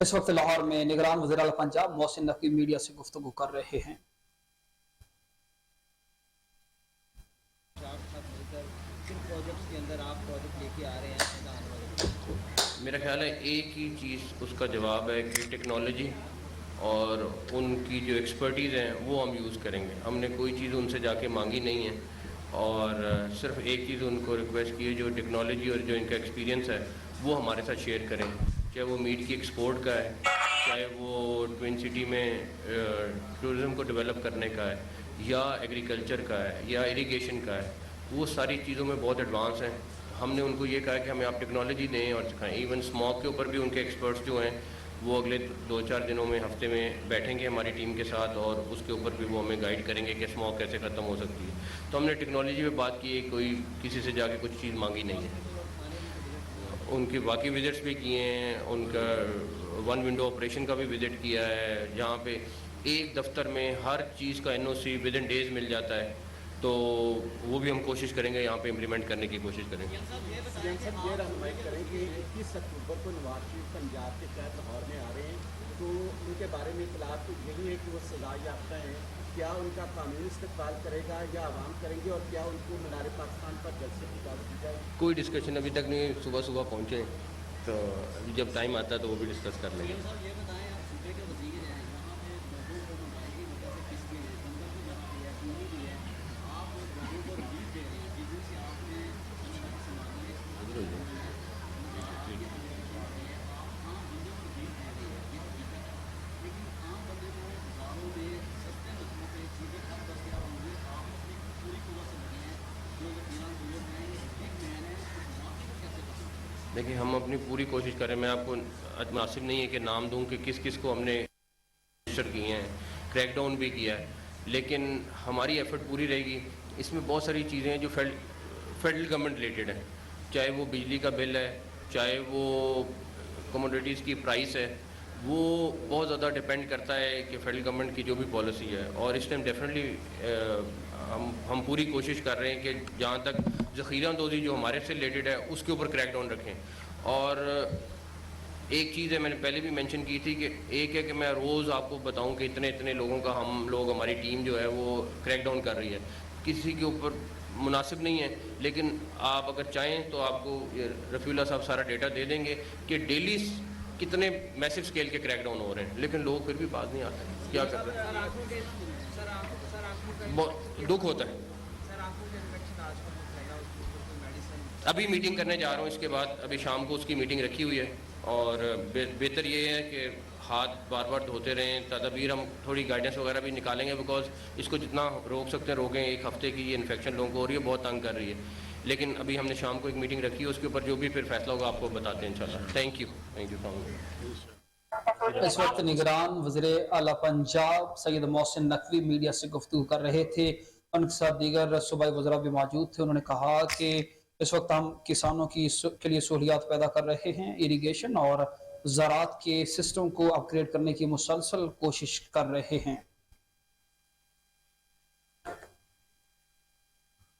इस वक्त लाहौर में निगरान वज़ीर आला पंजाब मोहसिन नकवी मीडिया से गुफ्तगू कर रहे हैं। मेरा ख्याल है एक ही चीज़ उसका जवाब है कि टेक्नोलॉजी और उनकी जो एक्सपर्टीज़ हैं वो हम यूज़ करेंगे। हमने कोई चीज़ उनसे जाके मांगी नहीं है और सिर्फ एक चीज़ उनको रिक्वेस्ट की है, जो टेक्नोलॉजी और जो इनका एक्सपीरियंस है वो हमारे साथ शेयर करें। चाहे वो मीट की एक्सपोर्ट का है, चाहे वो ट्विन सिटी में टूरिज़म को डेवलप करने का है, या एग्रीकल्चर का है, या इरिगेशन का है, वो सारी चीज़ों में बहुत एडवांस हैं। हमने उनको ये कहा कि हमें आप टेक्नोलॉजी दें और सिखाएं। इवन स्मॉग के ऊपर भी उनके एक्सपर्ट्स जो हैं वो अगले 2-4 दिनों में, हफ्ते में बैठेंगे हमारी टीम के साथ और उसके ऊपर भी वो हमें गाइड करेंगे कि स्मॉग कैसे ख़त्म हो सकती है। तो हमने टेक्नोलॉजी पे बात की है, कोई किसी से जाके कुछ चीज़ मांगी नहीं है। उनके बाकी विज़िट्स भी किए हैं, उनका वन विंडो ऑपरेशन का भी विज़िट किया है, जहाँ पे एक दफ्तर में हर चीज़ का NOC विद इन डेज़ मिल जाता है। तो वो भी हम कोशिश करेंगे यहाँ पे इम्प्लीमेंट करने की कोशिश करेंगे। ये रहनुमाई करें कि 21 अक्टूबर को नवाज शरीफ पंजाब के तहत लाहौर में आ रहे हैं, तो उनके बारे में इतलात तो यही है कि वो सजा याफ्ता हैं। क्या उनका कानूनी इस्तकबाल करेगा या आवाम करेंगे, और क्या उनको मीनार पाकिस्तान पर जलसे की दावत दी जाएगी? कोई डिस्कशन अभी तक नहीं, सुबह सुबह पहुँचे, तो जब टाइम आता है तो वो भी डिस्कस कर लेंगे। देखिए, हम अपनी पूरी कोशिश करें। मैं आपको आज मुनासिब नहीं है कि नाम दूं कि किस किस को हमने रजिस्टर किए हैं, क्रैकडाउन भी किया है, लेकिन हमारी एफर्ट पूरी रहेगी। इसमें बहुत सारी चीज़ें हैं जो फेडरल गवर्नमेंट रिलेटेड हैं, चाहे वो बिजली का बिल है, चाहे वो कमोडिटीज़ की प्राइस है, वो बहुत ज़्यादा डिपेंड करता है कि फेडरल गवर्नमेंट की जो भी पॉलिसी है। और इस टाइम डेफिनेटली हम पूरी कोशिश कर रहे हैं कि जहाँ तक ज़ख़ीरा अंदोज़ी जो हमारे से रिलेटेड है उसके ऊपर क्रैकडाउन रखें। और एक चीज़ है, मैंने पहले भी मेंशन की थी कि एक है कि मैं रोज़ आपको बताऊं कि इतने इतने लोगों का हमारी टीम जो है वो क्रैकडाउन कर रही है। किसी के ऊपर मुनासिब नहीं है, लेकिन आप अगर चाहें तो आपको रफ़ीउल्लाह साहब सारा डेटा दे देंगे कि डेली कितने मैसिव स्केल के क्रैकडाउन हो रहे हैं, लेकिन लोग फिर भी बात नहीं आते। क्या कर रहे हैं, बहुत दुख होता है। अभी मीटिंग करने जा रहा हूँ, इसके बाद अभी शाम को उसकी मीटिंग रखी हुई है। और बेहतर ये है कि हाथ बार बार धोते रहें। तदबीर हम थोड़ी गाइडेंस वगैरह भी निकालेंगे, बिकॉज इसको जितना रोक सकते हैं रोकें। एक हफ्ते की ये इन्फेक्शन लोगों को हो रही है, बहुत तंग कर रही है। लेकिन अभी हमने शाम को एक मीटिंग रखी है, उसके ऊपर जो भी फिर फैसला होगा आपको बताते हैं इंशाल्लाह। Thank you. इस वक्त निगरान वज़ीर आला पंजाब सैयद मोहसिन नकवी मीडिया से गुफ्तगू कर रहे थे। उनके साथ दीगर सूबाई वज़रा भी मौजूद थे। उन्होंने कहा कि इस वक्त हम किसानों के लिए सहूलियात पैदा कर रहे हैं, इरिगेशन और ज़राअत के सिस्टम को अपग्रेड करने की मुसलसल कोशिश कर रहे हैं।